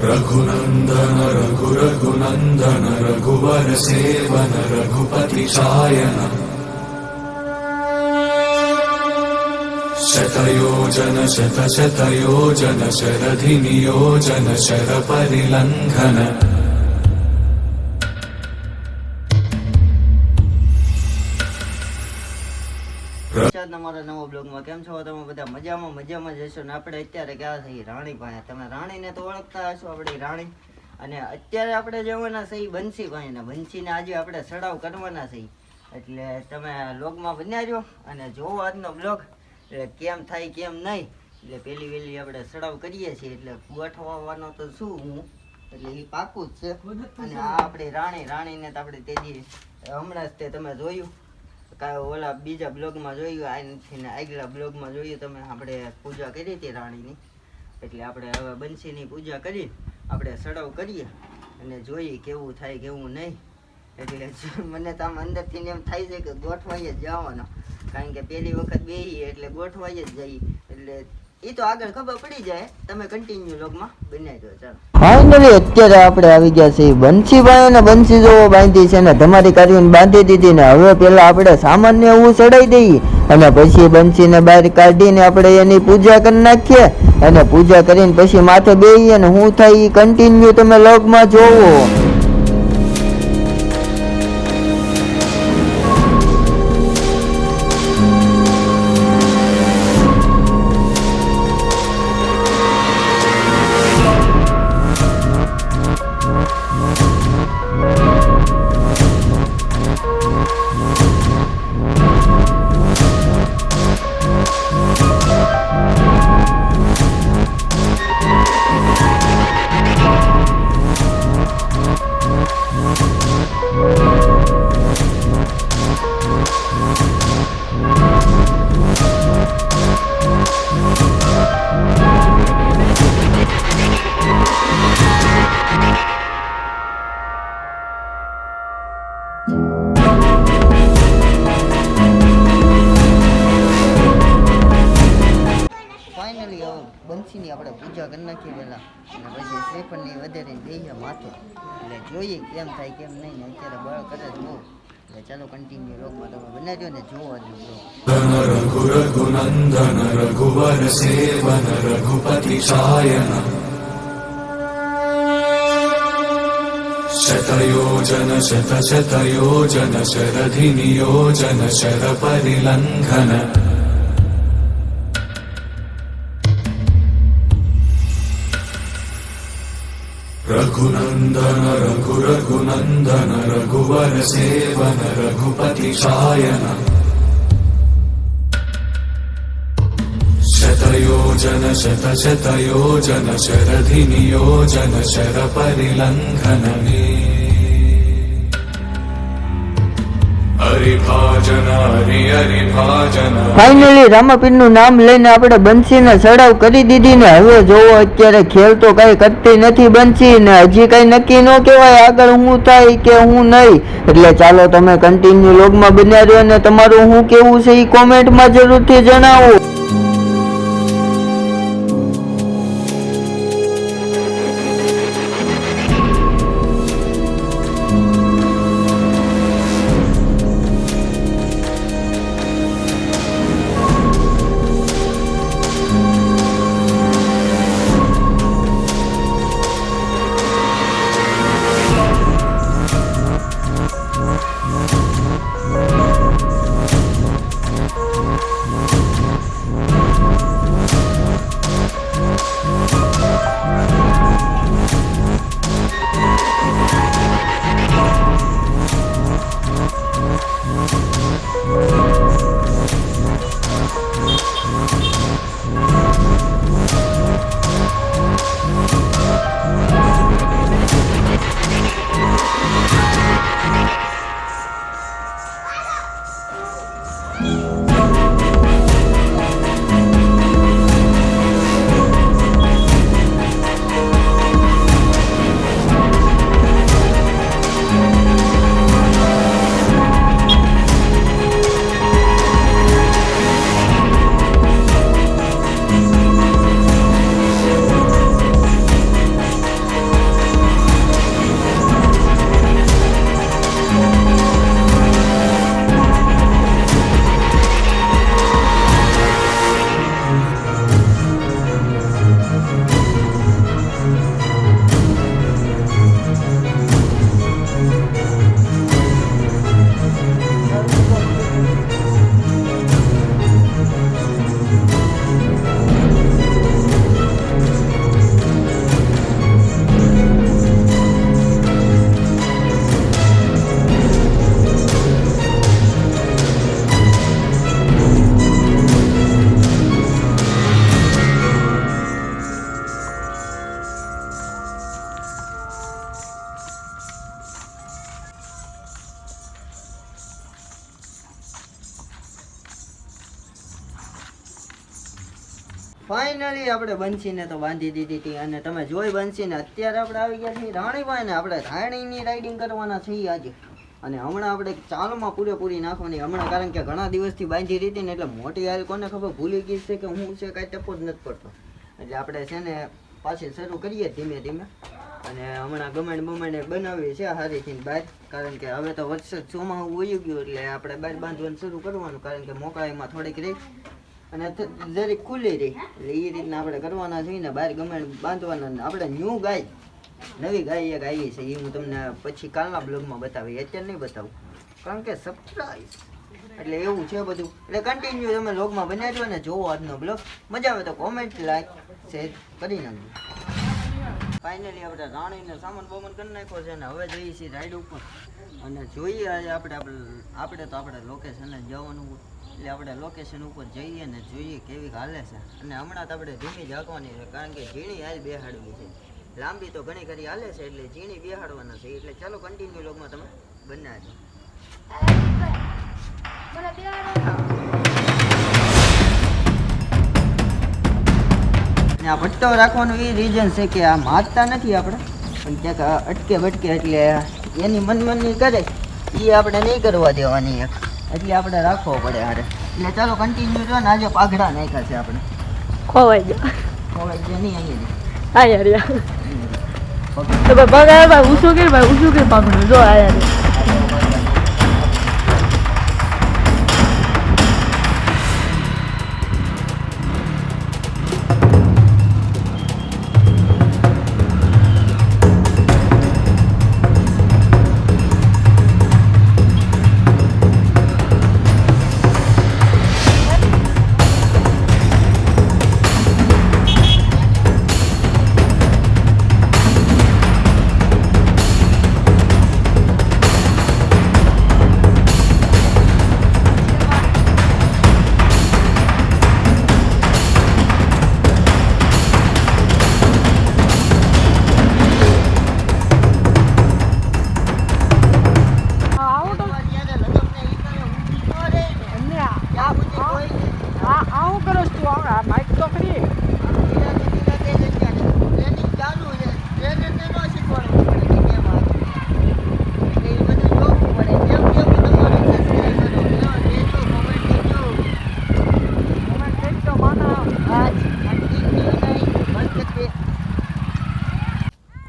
रघुनंदन रघुनंदन रघुवर seven Raghupati Shayan शतयोजन शतयोजन शरधि नियोजन sir परिलंघन। તમારા નવો બ્લોગમાં કેમ છો તમે બધા? મજામાં જશો ને આપણે અત્યારે ગયા છીએ રાણી પાસે. તમે રાણીને તો ઓળખતા હશો, આપણી રાણી. અને અત્યારે આપણે જવાના છીએ બંસી પાસે ને બંસીને આજે આપણે સડાવ કરવાના છીએ. એટલે તમે બ્લોગમાં બન્યા રહ્યો અને જોવો આજનો બ્લોગ. એટલે કેમ થાય કેમ નહીં, એટલે પેલી વેલી આપણે સડાવ કરીએ છીએ. એટલે ગોઠવવાનો તો શું હું, એટલે એ પાકું જ છે. અને આ આપણી રાણીને તો આપણે તેજી હમણાં જ તે તમે જોયું ઓલા બીજા બ્લોગમાં જોયું, આથી ને આગલા બ્લોગમાં જોયું તમે. આપણે પૂજા કરી હતી રાણીની. એટલે આપણે હવે બંસીની પૂજા કરી આપણે સડાવ કરીએ અને જોઈએ કેવું થાય કેવું નહીં. એટલે મને તો આમ અંદરથી એમ થાય છે કે ગોઠવાઈ જ જવાનો, કારણ કે પહેલી વખત બેહીએ એટલે ગોઠવાઈ જ જઈએ. એટલે એ તો આગળ ખબર પડી જાય, તમે કન્ટિન્યુ બ્લોગમાં બનાવી દો. ચાલો ફાઇનલી અત્યારે આપણે આવી ગયા છીએ બંસીભાઈ ને બંસી જોવો બાંધી છે ને તમારી કરીને બાંધી દીધી ને હવે પેલા આપણે સામાન્ય એવું ચડાવી દઈએ અને પછી બંસીને બહાર કાઢીને આપણે એની પૂજા કરી નાખીએ. અને પૂજા કરીને પછી માથે બેહીએ અને શું થાય એ કન્ટિન્યુ તમે બ્લોગમાં જોવો. ફાઇનલી હવે બંસીની આપણે પૂજા કરી નાખીએ પહેલાં અને પછી શ્રીફળની વધેરી દઈએ માથે. એટલે જોઈએ કેમ થાય કેમ નહીં ને અત્યારે બળ કરે જ બહુ. એટલે ચાલો કન્ટિન્યુ લોકમાં તમે બનાવ્યો ને જોવા રઘુ રઘુનંદન રઘુવર સેવન રઘુપતિ શાયન शतयोजन शतयोजन शरधि नियोजन शर परिलंघन। रघुनंदन रघुनंदन रघुवर सेवन रघुपति शायन शतयोजन शतयोजन शरधि नियोजन शर परिलंघन। ફાઇનલી રામાપીરનું નામ લઈને આપણે બંસીને સડાવ કરી દીધી ને હવે જોવો અત્યારે ખેલ તો કઈ કરતી નથી બંસી ને હજી કઈ નક્કી ન કહેવાય આગળ શું થાય કે હું નહીં. એટલે ચાલો તમે કન્ટિન્યુ લોગમાં બન્યા રહ્યો ને તમારું શું કેવું છે એ કોમેન્ટમાં જરૂરથી જણાવો. ફાઇનલી આપણે બંસીને તો બાંધી દીધી હતી અને તમે જોઈ બંસીને અત્યારે આપણે આવી ગયા છીએ રાણીભાઈ ને આપણે રાણીની રાઇડિંગ કરવાના છીએ આજે. અને હમણાં આપણે ચાલમાં પૂરેપૂરી નાખવાની હમણાં, કારણ કે ઘણા દિવસથી બાંધી હતી ને એટલે મોટી હાલ કોને ખબર ભૂલી ગઈ છે કે હું છે કાંઈ ટપો જ નથી પડતો. એટલે આપણે છે ને પાછી શરૂ કરીએ ધીમે ધીમે. અને હમણાં ગમાણ બનાવીએ છે હારીથી બહાર, કારણ કે હવે તો વરસાદ ચોમાસું વયું ગયું એટલે આપણે બહાર બાંધવાનું શરૂ કરવાનું, કારણ કે મોકળાઈમાં થોડીક રહી અને જરીક ખુલ્લી રહી એટલે એ રીતના આપણે કરવાના છીએ ને બહાર ગમાણ બાંધવાના. આપણે ન્યૂ ગાય નવી ગાય એક આવી છે, એ હું તમને પછી કાલના બ્લોગમાં બતાવી, અત્યારે નહીં બતાવું કારણ કે સરપ્રાઈઝ. એટલે એવું છે બધું, એટલે કન્ટિન્યુ તમે બ્લોગમાં બનાવજો અને જોવો આજનો બ્લોગ. મજા આવે તો કોમેન્ટ લાઈક શેર કરી નાખજો. ફાઇનલી આપણે રાણીને સામાન બામાન કરી નાખ્યો છે અને હવે જઈએ છીએ રાઈડ ઉપર અને જોઈએ આજે આપણે તો આપણે લોકેશને જવાનું, એટલે આપણે લોકેશન ઉપર જઈએ ને જોઈએ કેવી હાલે છે. અને હમણાં તો આપણે ધીમી જ હાંકવાની છે, કારણ કે ઝીણી હાલ બેહાડવી છે. લાંબી તો ઘણી ખરી હાલે છે એટલે ઝીણી બેહાડવાના છે. એટલે ચાલો કન્ટિન્યુ લોગમાં તમે બનાવજો. આ ભટ્ટો રાખવાનું એ રીઝન છે કે આ મારતા નથી આપણે, પણ ક્યાંક અટકે બટકે એટલે એની મનની કરે એ આપણે નહીં કરવા દેવાની એક, એટલે આપણે રાખવો પડે હારે. એટલે ચાલો કન્ટિન્યુ જો ને આજે પાઘડા નાખ્યા છે આપણે. ખોવાઈ ગયો નહીં અહીંયા હા યાર તો બગા ઉછું કે પાઘડું જો આ યાર.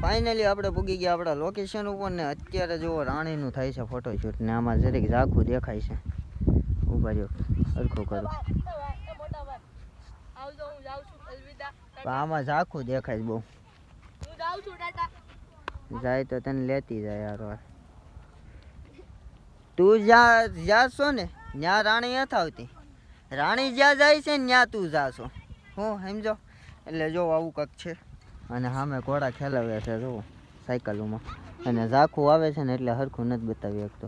ફાઇનલી આપણે પૂગી ગયા આપણા લોકેશન ઉપર ને અત્યારે જુઓ રાણીનું થાય છે ફોટોશૂટ ને આમાં જરીક ઝાખું દેખાય છે. ઉભા રહ્યો સરખું કરું, આમાં ઝાખું દેખાય બહુ. જાય તો તને લેતી જાય યાર. તું જ્યાં છો ને ત્યાં રાણી નથી આવતી, રાણી જ્યાં જાય છે ને ત્યાં તું જાશો હું સમજો. એટલે જો આવું કંઈક છે અને સામે ઘોડા ખેલાવ્યા છે જુઓ સાયકલોમાં, અને ઝાખું આવે છે ને એટલે હરખું નથી બતાવી શકતો.